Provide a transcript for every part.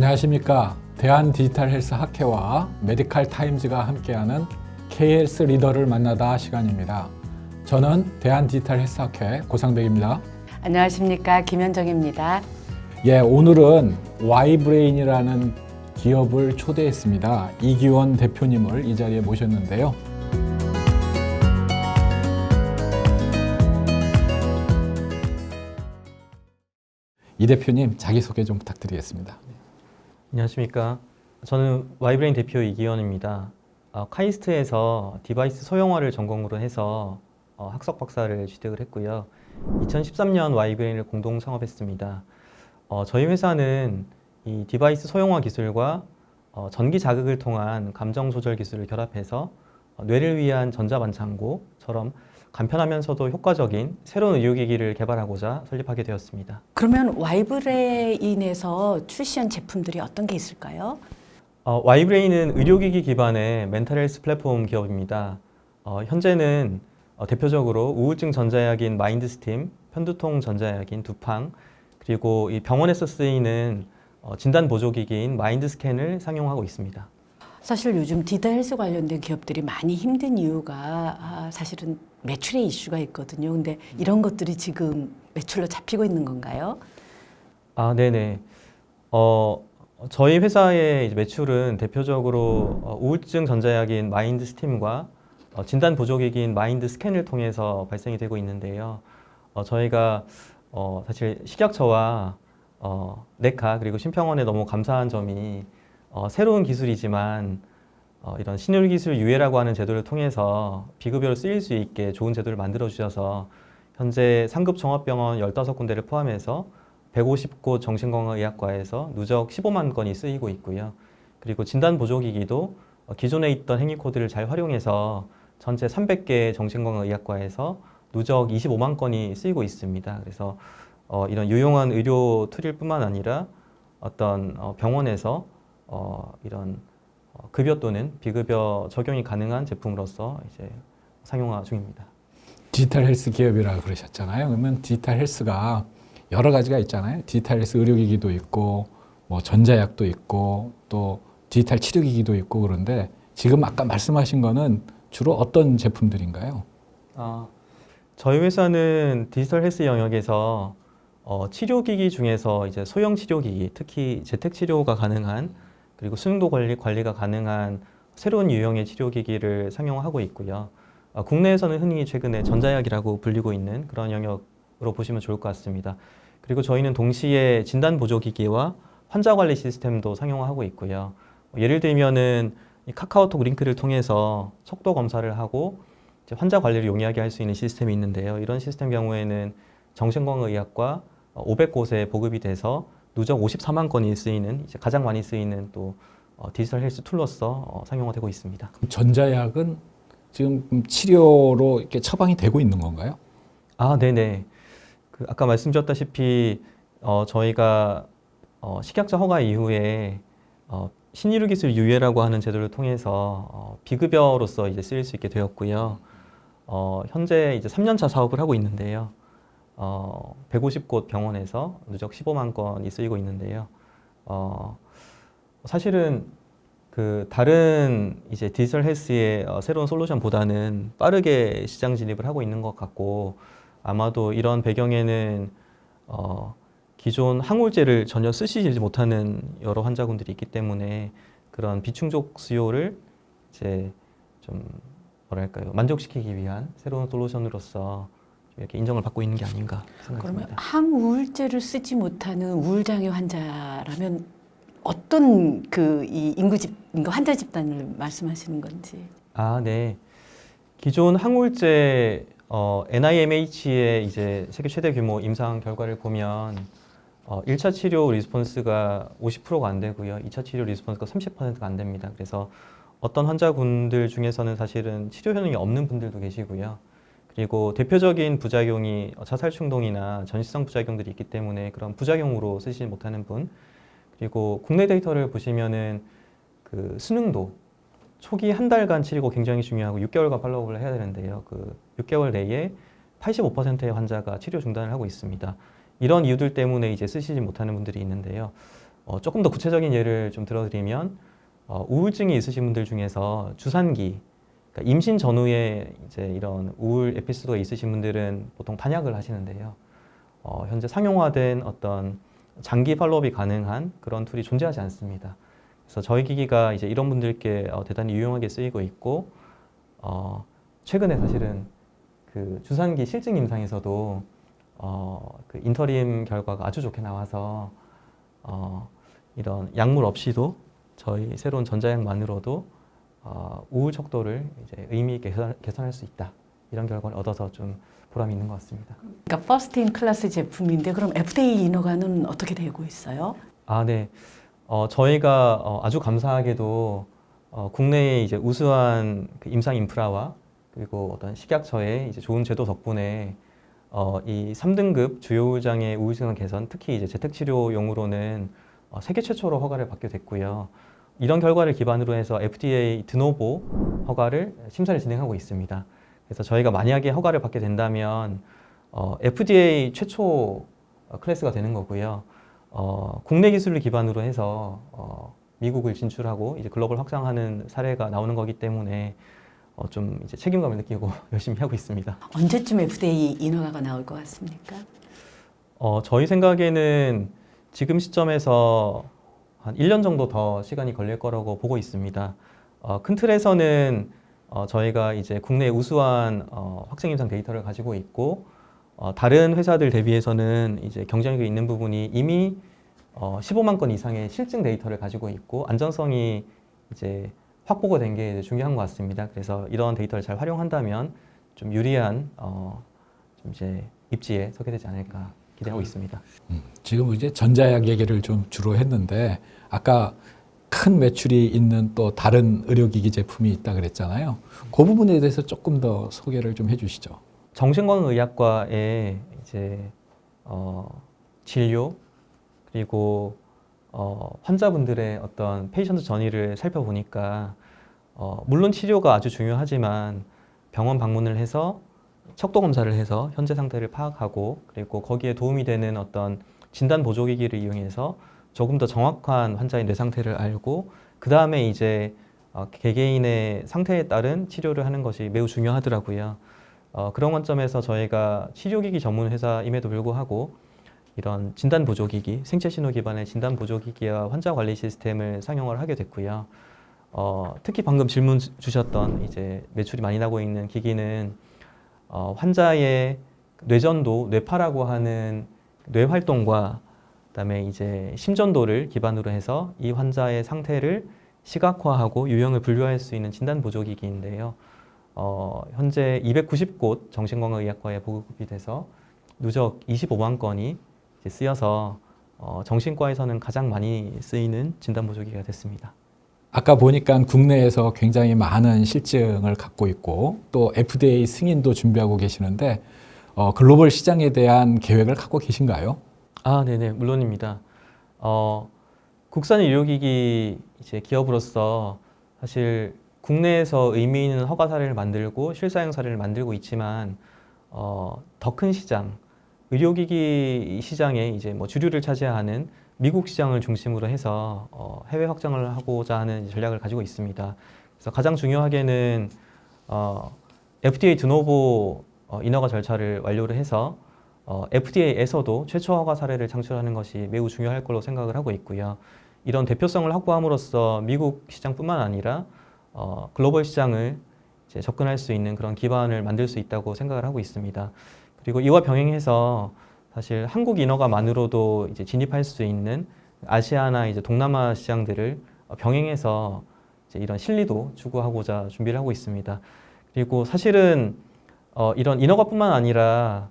안녕하십니까. 대한디지털헬스학회와 메디칼타임즈가 함께하는 K헬스 리더를 만나다 시간입니다. 저는 대한디지털헬스학회 고상백입니다. 안녕하십니까. 김현정입니다. 오늘은 Y브레인이라는 기업을 초대했습니다. 이기원 대표님을 이 자리에 모셨는데요. 이 대표님 자기소개 좀 부탁드리겠습니다. 안녕하십니까. 저는 Y브레인 대표 이기원입니다. 카이스트에서 디바이스 소형화를 전공으로 해서 학석 박사를 취득을 했고요. 2013년 Y브레인을 공동 창업했습니다. 저희 회사는 이 디바이스 소형화 기술과 전기 자극을 통한 감정 조절 기술을 결합해서 뇌를 위한 전자반창고처럼 간편하면서도 효과적인 새로운 의료기기를 개발하고자 설립하게 되었습니다. 그러면 Y브레인에서 출시한 제품들이 어떤 게 있을까요? Y브레인은 의료기기 기반의 멘탈 헬스 플랫폼 기업입니다. 현재는 대표적으로 우울증 전자약인 마인드스팀, 편두통 전자약인 두팡, 그리고 이 병원에서 쓰이는 진단 보조기기인 마인드스캔을 상용하고 있습니다. 사실 요즘 디지털 헬스 관련된 기업들이 많이 힘든 이유가 사실은 매출의 이슈가 있거든요. 근데 이런 것들이 지금 매출로 잡히고 있는 건가요? 네네. 저희 회사의 이제 매출은 대표적으로 우울증 전자약인 마인드스팀과 진단 보조기기인 마인드스캔을 통해서 발생이 되고 있는데요. 저희가 사실 식약처와 네카 그리고 심평원에 너무 감사한 점이 새로운 기술이지만 이런 신의료기술 유예라고 하는 제도를 통해서 비급여로 쓰일 수 있게 좋은 제도를 만들어 주셔서 현재 상급 종합병원 15군데를 포함해서 150곳 정신건강의학과에서 누적 15만 건이 쓰이고 있고요. 그리고 진단보조기기도 기존에 있던 행위 코드를 잘 활용해서 전체 300개 정신건강의학과에서 누적 25만 건이 쓰이고 있습니다. 그래서 이런 유용한 의료 툴일 뿐만 아니라 어떤 병원에서 이런 급여 또는 비급여 적용이 가능한 제품으로서 이제 상용화 중입니다. 디지털 헬스 기업이라 그러셨잖아요. 그러면 디지털 헬스가 여러 가지가 있잖아요. 디지털 헬스 의료기기도 있고, 뭐 전자약도 있고, 또 디지털 치료기기도 있고 그런데 지금 아까 말씀하신 거는 주로 어떤 제품들인가요? 저희 회사는 디지털 헬스 영역에서 치료기기 중에서 이제 소형 치료기기, 특히 재택 치료가 가능한 그리고 수능도 관리가 가능한 새로운 유형의 치료기기를 상용하고 있고요. 국내에서는 흔히 최근에 전자약이라고 불리고 있는 그런 영역으로 보시면 좋을 것 같습니다. 그리고 저희는 동시에 진단보조기기와 환자관리 시스템도 상용하고 있고요. 예를 들면은 이 카카오톡 링크를 통해서 척도 검사를 하고 이제 환자 관리를 용이하게 할 수 있는 시스템이 있는데요. 이런 시스템 경우에는 정신건강의학과 500곳에 보급이 돼서 누적 54만 건이 쓰이는 이제 가장 많이 쓰이는 또 디지털 헬스 툴로서 상용화되고 있습니다. 전자약은 지금 치료로 이렇게 처방이 되고 있는 건가요? 네네. 아까 말씀드렸다시피 저희가 식약처 허가 이후에 신의료기술 유예라고 하는 제도를 통해서 비급여로서 이제 쓰일 수 있게 되었고요. 현재 이제 3년차 사업을 하고 있는데요. 150곳 병원에서 누적 15만 건이 쓰이고 있는데요. 사실은 다른 이제 디지털 헬스의 새로운 솔루션보다는 빠르게 시장 진입을 하고 있는 것 같고 아마도 이런 배경에는 기존 항우울제를 전혀 쓰시지 못하는 여러 환자분들이 있기 때문에 그런 비충족 수요를 이제 좀 뭐랄까요 만족시키기 위한 새로운 솔루션으로서 이렇게 인정을 받고 있는 게 아닌가 생각합니다. 그러면 항우울제를 쓰지 못하는 우울장애 환자라면 어떤 이 인구 환자 집단을 말씀하시는 건지? 네. 기존 항우울제 NIMH의 이제 세계 최대 규모 임상 결과를 보면 1차 치료 리스폰스가 50%가 안 되고요. 2차 치료 리스폰스가 30%가 안 됩니다. 그래서 어떤 환자분들 중에서는 사실은 치료 효능이 없는 분들도 계시고요. 그리고 대표적인 부작용이 자살 충동이나 전시성 부작용들이 있기 때문에 그런 부작용으로 쓰지 못하는 분, 그리고 국내 데이터를 보시면은 수능도 초기 한 달간 치료가 굉장히 중요하고 6개월간 팔로우업을 해야 되는데요. 6개월 내에 85%의 환자가 치료 중단을 하고 있습니다. 이런 이유들 때문에 이제 쓰시지 못하는 분들이 있는데요. 조금 더 구체적인 예를 좀 들어드리면 우울증이 있으신 분들 중에서 주산기, 그러니까 임신 전후에 이제 이런 우울 에피소드가 있으신 분들은 보통 단약을 하시는데요. 현재 상용화된 어떤 장기 팔로업이 가능한 그런 툴이 존재하지 않습니다. 그래서 저희 기기가 이제 이런 분들께 대단히 유용하게 쓰이고 있고, 최근에 사실은 그 주산기 실증 임상에서도 그 인터림 결과가 아주 좋게 나와서 이런 약물 없이도 저희 새로운 전자약만으로도 우울 척도를 이제 의미 있게 개선할 수 있다. 이런 결과를 얻어서 좀 보람이 있는 것 같습니다. 그러니까 퍼스트 인 클래스 제품인데 그럼 FDA 인허가는 어떻게 되고 있어요? 아, 네. 저희가 아주 감사하게도 국내의 이제 우수한 그 임상 인프라와 그리고 어떤 식약처의 이제 좋은 제도 덕분에 이 3등급 주요장애 우울증 개선, 특히 이제 재택치료용으로는 세계 최초로 허가를 받게 됐고요. 이런 결과를 기반으로 해서 FDA 드노보 허가를 심사를 진행하고 있습니다. 그래서 저희가 만약에 허가를 받게 된다면 FDA 최초 클래스가 되는 거고요. 국내 기술을 기반으로 해서 미국을 진출하고 이제 글로벌 확장하는 사례가 나오는 거기 때문에 좀 이제 책임감을 느끼고 열심히 하고 있습니다. 언제쯤 FDA 인허가가 나올 것 같습니까? 저희 생각에는 지금 시점에서 한 1년 정도 더 시간이 걸릴 거라고 보고 있습니다. 큰 틀에서는 저희가 이제 국내 우수한 확증 임상 데이터를 가지고 있고 다른 회사들 대비해서는 이제 경쟁력이 있는 부분이 이미 15만 건 이상의 실증 데이터를 가지고 있고 안전성이 이제 확보가 된 게 중요한 것 같습니다. 그래서 이런 데이터를 잘 활용한다면 좀 유리한 좀 이제 입지에 서게 되지 않을까 기대하고 있습니다. 지금 이제 전자약 얘기를 좀 주로 했는데 아까 큰 매출이 있는 또 다른 의료기기 제품이 있다 그랬잖아요. 그 부분에 대해서 조금 더 소개를 좀 해주시죠. 정신건강의학과의 이제 진료 그리고 환자분들의 어떤 페이션트 저니를 살펴보니까 물론 치료가 아주 중요하지만 병원 방문을 해서 척도 검사를 해서 현재 상태를 파악하고 그리고 거기에 도움이 되는 어떤 진단 보조기기를 이용해서 조금 더 정확한 환자의 뇌 상태를 알고 그 다음에 이제 개개인의 상태에 따른 치료를 하는 것이 매우 중요하더라고요. 그런 관점에서 저희가 치료기기 전문 회사임에도 불구하고 이런 진단 보조기기, 생체 신호 기반의 진단 보조기기와 환자 관리 시스템을 상용을 하게 됐고요. 특히 방금 질문 주셨던 이제 매출이 많이 나고 있는 기기는 환자의 뇌전도, 뇌파라고 하는 뇌 활동과 그다음에 이제 심전도를 기반으로 해서 이 환자의 상태를 시각화하고 유형을 분류할 수 있는 진단 보조기기인데요. 현재 290곳 정신건강의학과에 보급이 돼서 누적 25만 건이 이제 쓰여서 정신과에서는 가장 많이 쓰이는 진단 보조기가 됐습니다. 아까 보니까 국내에서 굉장히 많은 실증을 갖고 있고 또 FDA 승인도 준비하고 계시는데 글로벌 시장에 대한 계획을 갖고 계신가요? 아, 네네, 물론입니다. 국산 의료기기 이제 기업으로서 사실 국내에서 의미 있는 허가 사례를 만들고 실사용 사례를 만들고 있지만 더 큰 시장, 의료기기 시장에 이제 뭐 주류를 차지하는 미국 시장을 중심으로 해서 해외 확장을 하고자 하는 전략을 가지고 있습니다. 그래서 가장 중요하게는 FDA 드노보 인허가 절차를 완료를 해서 FDA에서도 최초 허가 사례를 창출하는 것이 매우 중요할 걸로 생각을 하고 있고요. 이런 대표성을 확보함으로써 미국 시장뿐만 아니라 글로벌 시장을 이제 접근할 수 있는 그런 기반을 만들 수 있다고 생각을 하고 있습니다. 그리고 이와 병행해서 사실 한국 인허가만으로도 이제 진입할 수 있는 아시아나 이제 동남아 시장들을 병행해서 이제 이런 실리도 추구하고자 준비를 하고 있습니다. 그리고 사실은 이런 인허가뿐만 아니라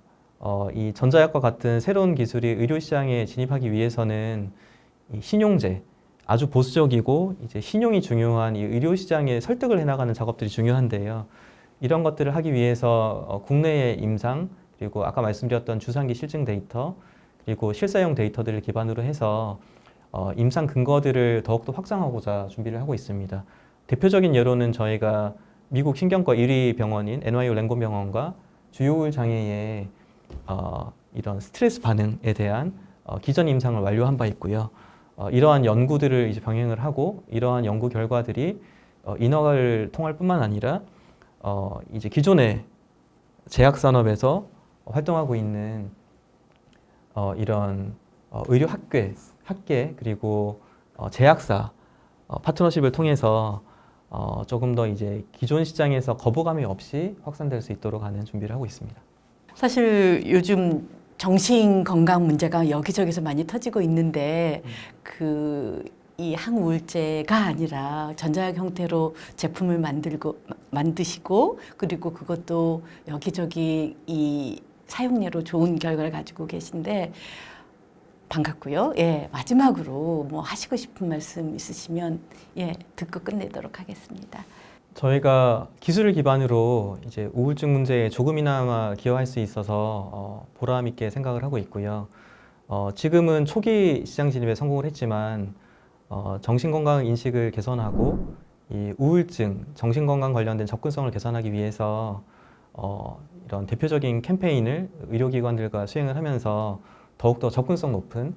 이 전자약과 같은 새로운 기술이 의료 시장에 진입하기 위해서는 이 신용제, 아주 보수적이고 이제 신용이 중요한 이 의료 시장에 설득을 해나가는 작업들이 중요한데요. 이런 것들을 하기 위해서 국내의 임상 그리고 아까 말씀드렸던 주산기 실증 데이터 그리고 실사용 데이터들을 기반으로 해서 임상 근거들을 더욱더 확장하고자 준비를 하고 있습니다. 대표적인 예로는 저희가 미국 신경과 1위 병원인 NYU 랭곤 병원과 주요우울 장애의 이런 스트레스 반응에 대한 기전 임상을 완료한 바 있고요. 이러한 연구들을 이제 병행을 하고 이러한 연구 결과들이 인허가를 통할 뿐만 아니라 이제 기존의 제약 산업에서 활동하고 있는 이런 의료 학계 그리고 제약사 파트너십을 통해서 조금 더 이제 기존 시장에서 거부감이 없이 확산될 수 있도록 하는 준비를 하고 있습니다. 사실 요즘 정신 건강 문제가 여기저기서 많이 터지고 있는데 이 항우울제가 아니라 전자약 형태로 제품을 만드시고 그리고 그것도 여기저기 이 사용료로 좋은 결과를 가지고 계신데 반갑고요. 예, 마지막으로 뭐 하시고 싶은 말씀 있으시면 예, 듣고 끝내도록 하겠습니다. 저희가 기술을 기반으로 이제 우울증 문제에 조금이나마 기여할 수 있어서 보람 있게 생각을 하고 있고요. 지금은 초기 시장 진입에 성공을 했지만 정신건강 인식을 개선하고 이 우울증, 정신건강 관련된 접근성을 개선하기 위해서 이런 대표적인 캠페인을 의료기관들과 수행을 하면서 더욱더 접근성 높은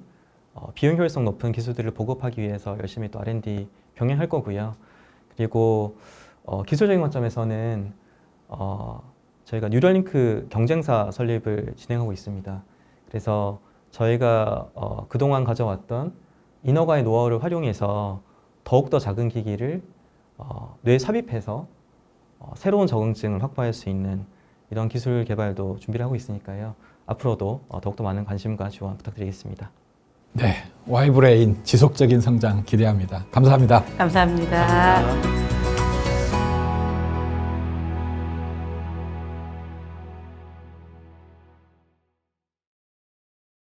비용 효율성 높은 기술들을 보급하기 위해서 열심히 또 R&D 병행할 거고요. 그리고 기술적인 관점에서는 저희가 뉴럴링크 경쟁사 설립을 진행하고 있습니다. 그래서 저희가 그동안 가져왔던 인허가의 노하우를 활용해서 더욱더 작은 기기를 뇌에 삽입해서 새로운 적응증을 확보할 수 있는 이런 기술 개발도 준비를 하고 있으니까요. 앞으로도 더욱더 많은 관심과 지원 부탁드리겠습니다. 네, Y브레인 지속적인 성장 기대합니다. 감사합니다. 감사합니다.